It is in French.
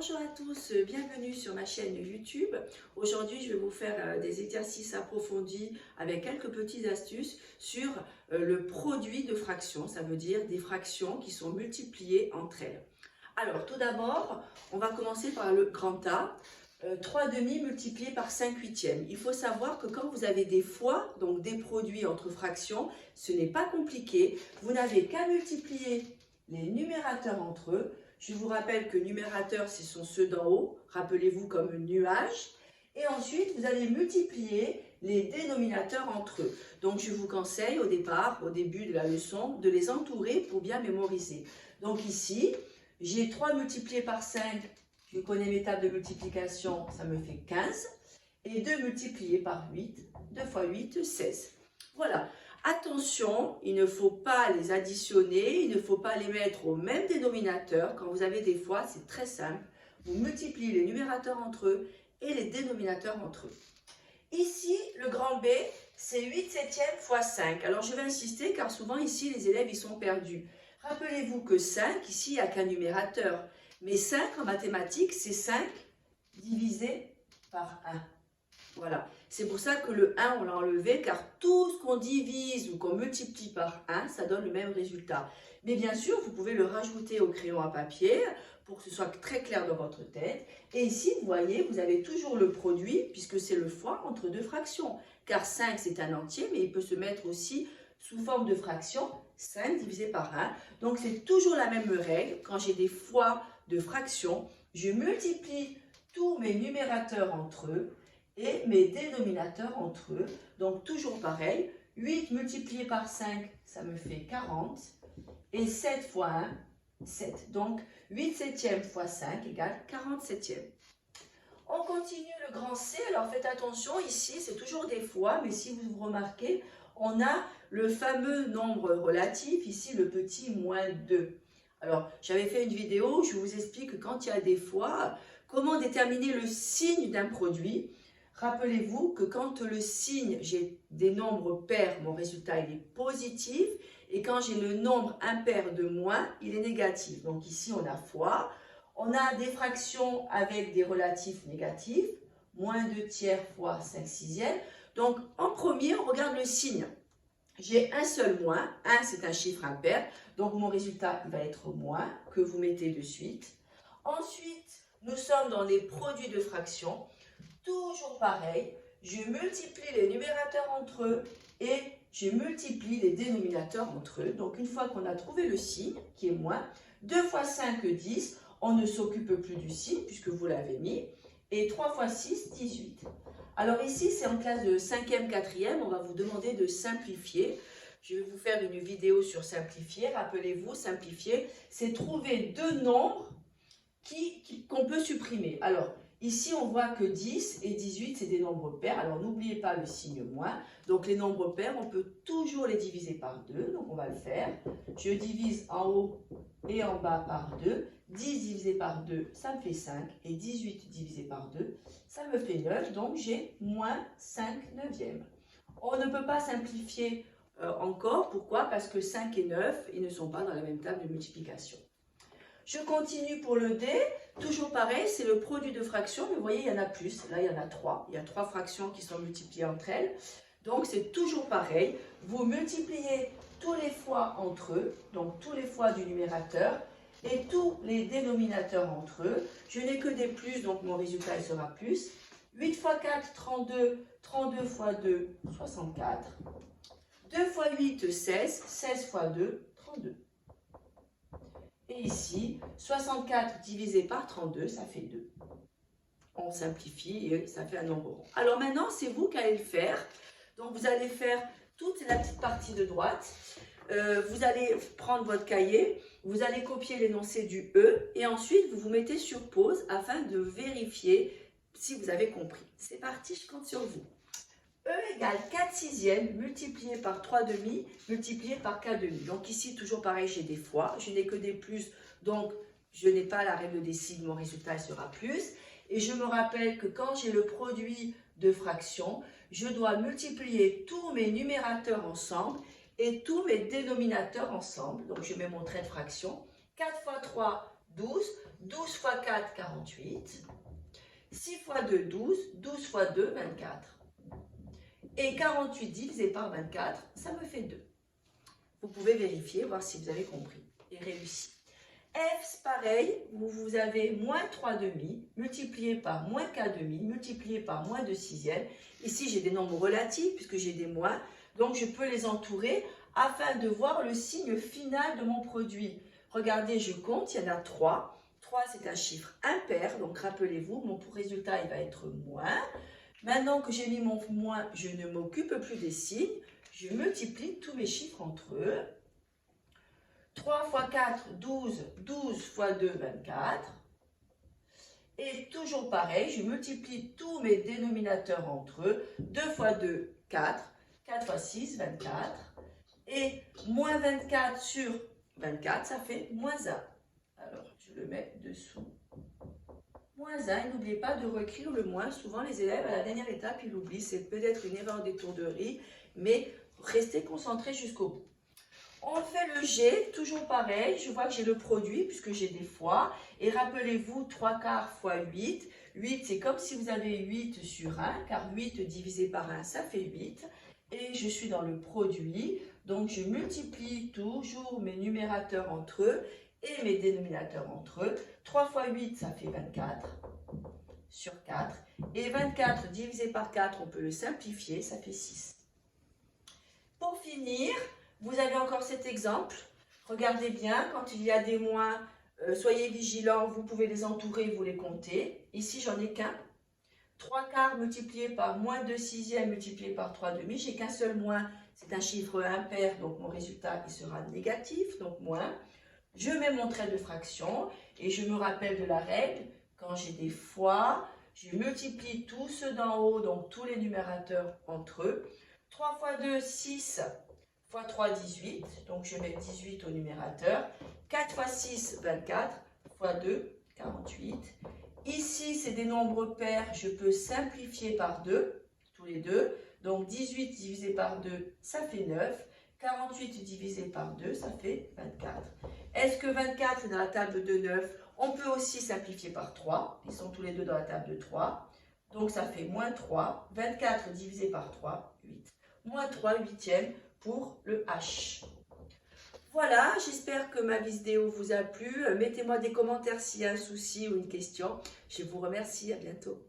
Bonjour à tous, bienvenue sur ma chaîne YouTube. Aujourd'hui, je vais vous faire des exercices approfondis avec quelques petites astuces sur le produit de fractions, ça veut dire des fractions qui sont multipliées entre elles. Alors, tout d'abord, on va commencer par le grand A, 3 demi multiplié par 5 huitièmes. Il faut savoir que quand vous avez des fois, donc des produits entre fractions, ce n'est pas compliqué. Vous n'avez qu'à multiplier les numérateurs entre eux. Je vous rappelle que numérateurs, ce sont ceux d'en haut, rappelez-vous comme nuage. Et ensuite, vous allez multiplier les dénominateurs entre eux. Donc, je vous conseille au départ, au début de la leçon, de les entourer pour bien mémoriser. Donc ici, j'ai 3 multiplié par 5, je connais mes tables de multiplication, ça me fait 15. Et 2 multiplié par 8, 2 fois 8, 16. Voilà. Attention, il ne faut pas les additionner, il ne faut pas les mettre au même dénominateur. Quand vous avez des fois, c'est très simple. Vous multipliez les numérateurs entre eux et les dénominateurs entre eux. Ici, le grand B, c'est 8 septièmes fois 5. Alors, je vais insister car souvent ici, les élèves ils sont perdus. Rappelez-vous que 5, ici, il n'y a qu'un numérateur. Mais 5 en mathématiques, c'est 5 divisé par 1. Voilà, c'est pour ça que le 1, on l'a enlevé, car tout ce qu'on divise ou qu'on multiplie par 1, ça donne le même résultat. Mais bien sûr, vous pouvez le rajouter au crayon à papier pour que ce soit très clair dans votre tête. Et ici, vous voyez, vous avez toujours le produit, puisque c'est le fois entre deux fractions. Car 5, c'est un entier, mais il peut se mettre aussi sous forme de fraction, 5 divisé par 1. Donc, c'est toujours la même règle. Quand j'ai des fois de fractions, je multiplie tous mes numérateurs entre eux et mes dénominateurs entre eux. Donc, toujours pareil, 8 multiplié par 5, ça me fait 40. Et 7 fois 1, 7. Donc, 8 septièmes fois 5 égale 40 septièmes. On continue le grand C. Alors, faites attention, ici, c'est toujours des fois, mais si vous remarquez, on a le fameux nombre relatif, ici, le petit moins 2. Alors, j'avais fait une vidéo où je vous explique que quand il y a des fois, comment déterminer le signe d'un produit. Rappelez-vous que quand le signe, j'ai des nombres pairs, mon résultat il est positif. Et quand j'ai le nombre impair de moins, il est négatif. Donc ici, on a fois. On a des fractions avec des relatifs négatifs. Moins 2 tiers fois 5 sixièmes. Donc en premier, on regarde le signe. J'ai un seul moins. 1, c'est un chiffre impair. Donc mon résultat il va être moins que vous mettez de suite. Ensuite, nous sommes dans les produits de fractions. Toujours pareil, je multiplie les numérateurs entre eux et je multiplie les dénominateurs entre eux. Donc, une fois qu'on a trouvé le signe, qui est moins, 2 fois 5, 10, on ne s'occupe plus du signe puisque vous l'avez mis. Et 3 fois 6, 18. Alors ici, c'est en classe de 5e, 4e, on va vous demander de simplifier. Je vais vous faire une vidéo sur simplifier. Rappelez-vous, simplifier, c'est trouver deux nombres qu'on peut supprimer. Alors, ici, on voit que 10 et 18, c'est des nombres pairs. Alors, n'oubliez pas le signe moins. Donc, les nombres pairs, on peut toujours les diviser par 2. Donc, on va le faire. Je divise en haut et en bas par 2. 10 divisé par 2, ça me fait 5. Et 18 divisé par 2, ça me fait 9. Donc, j'ai moins 5 neuvièmes. On ne peut pas simplifier encore. Pourquoi? Parce que 5 et 9, ils ne sont pas dans la même table de multiplication. Je continue pour le D, toujours pareil, c'est le produit de fractions, mais vous voyez, il y en a plus, là il y en a 3, il y a 3 fractions qui sont multipliées entre elles, donc c'est toujours pareil, vous multipliez tous les fois entre eux, donc tous les fois du numérateur, et tous les dénominateurs entre eux, je n'ai que des plus, donc mon résultat il sera plus, 8 fois 4, 32, 32 fois 2, 64, 2 fois 8, 16, 16 fois 2, 32. Et ici, 64 divisé par 32, ça fait 2. On simplifie et ça fait un nombre rond. Alors maintenant, c'est vous qui allez le faire. Donc vous allez faire toute la petite partie de droite. Vous allez prendre votre cahier, vous allez copier l'énoncé du E et ensuite vous vous mettez sur pause afin de vérifier si vous avez compris. C'est parti, je compte sur vous. E égale 4 sixièmes multiplié par 3 demi multiplié par 4 demi. Donc ici, toujours pareil, j'ai des fois. Je n'ai que des plus, donc je n'ai pas la règle des signes, mon résultat sera plus. Et je me rappelle que quand j'ai le produit de fractions, je dois multiplier tous mes numérateurs ensemble et tous mes dénominateurs ensemble. Donc je mets mon trait de fraction. 4 fois 3, 12. 12 fois 4, 48. 6 fois 2, 12. 12 fois 2, 24. Et 48 divisé par 24, ça me fait 2. Vous pouvez vérifier, voir si vous avez compris et réussi. F, c'est pareil, vous avez moins 3 demi, multiplié par moins 4 demi, multiplié par moins 2 sixièmes. Ici, j'ai des nombres relatifs, puisque j'ai des moins, donc je peux les entourer afin de voir le signe final de mon produit. Regardez, je compte, il y en a 3. 3, c'est un chiffre impair, donc rappelez-vous, mon résultat, il va être moins. Maintenant que j'ai mis mon moins, je ne m'occupe plus des signes, je multiplie tous mes chiffres entre eux. 3 fois 4, 12, 12 fois 2, 24. Et toujours pareil, je multiplie tous mes dénominateurs entre eux. 2 fois 2, 4. 4 fois 6, 24. Et moins 24 sur 24, ça fait moins 1. Alors, je le mets dessous. Moins 1, n'oubliez pas de réécrire le moins. Souvent, les élèves, à la dernière étape, ils l'oublient. C'est peut-être une erreur d'étourderie, mais restez concentrés jusqu'au bout. On fait le G, toujours pareil, je vois que j'ai le produit puisque j'ai des fois. Et rappelez-vous, 3 quarts fois 8. 8, c'est comme si vous avez 8 sur 1, car 8 divisé par 1, ça fait 8. Et je suis dans le produit, donc je multiplie toujours mes numérateurs entre eux et mes dénominateurs entre eux. 3 fois 8, ça fait 24 sur 4. Et 24 divisé par 4, on peut le simplifier, ça fait 6. Pour finir, vous avez encore cet exemple. Regardez bien, quand il y a des moins, soyez vigilants, vous pouvez les entourer, vous les comptez. Ici, j'en ai qu'un. 3 quarts multiplié par moins 2 sixièmes multiplié par 3 demi. J'ai qu'un seul moins, c'est un chiffre impair, donc mon résultat il sera négatif, donc moins. Je mets mon trait de fraction et je me rappelle de la règle. Quand j'ai des fois, je multiplie tous ceux d'en haut, donc tous les numérateurs entre eux. 3 fois 2, 6. Fois 3, 18, donc je mets 18 au numérateur. 4 fois 6, 24, fois 2, 48. Ici, c'est des nombres pairs, je peux simplifier par 2, tous les deux. Donc 18 divisé par 2, ça fait 9. 48 divisé par 2, ça fait 24. Est-ce que 24 est dans la table de 9? On peut aussi simplifier par 3. Ils sont tous les deux dans la table de 3. Donc ça fait moins 3. 24 divisé par 3, 8. Moins 3 huitièmes pour le H. Voilà, j'espère que ma vidéo vous a plu. Mettez-moi des commentaires s'il y a un souci ou une question. Je vous remercie, à bientôt.